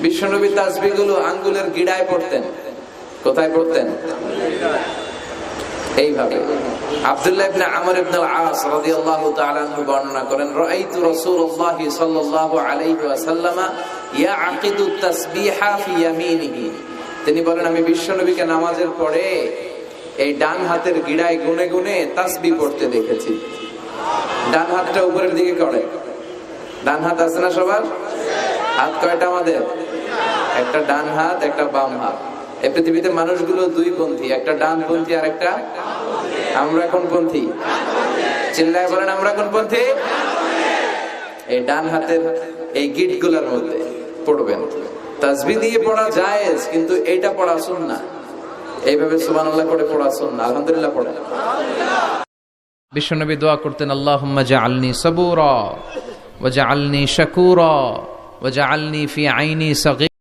বিশ্বনবী তাসবিহগুলো আঙ্গুলের গিড়ায় পড়তেন। কোথায় পড়তেন? এইভাবে। আব্দুল্লাহ ইবনে আমর ইবনে আল-আস রাদিয়াল্লাহু তাআলা আনহু বর্ণনা করেন, রাআইতু রাসূলুল্লাহ সাল্লাল্লাহু আলাইহি ওয়াসাল্লাম ইয়াকিদু তাসবিহা ফি ইয়ামিনিহি। তিনি বলেন, আমি বিশ্বনবীকে নামাজের পরে এই ডান হাতের গিড়ায় গুনে গুনে তাসবিহ পড়তে দেখেছি। ডান হাতটা উপরের দিকে করে। ডান হাত আছে না সবার? হাত কয়টা আমাদের? একটা ডান হাত, একটা বাম হাত। এই পৃথিবীতে মানুষগুলো দুই পন্থী, একটা ডান পন্থী আর একটা। আমরা কোন পন্থী? চিল্লায় বলেন, আমরা কোন পন্থী? এই ডান হাতের এই গিট গুলার মধ্যে পড়বেন। তাসবিহ দিয়ে পড়া জায়েজ, কিন্তু এইটা পড়া সুন্নাহ। এইভাবে সুবহানাল্লাহ করে পড়া সুন্নাহ। আলহামদুলিল্লাহ পড়েন। বিশ্বনবী দোয়া করতেন, আল্লাহুম্মা জাআলনি সাবুরা ওয়া জাআলনি শাকুরা ওয়া জাআলনি ফি আইনি সাগীরা।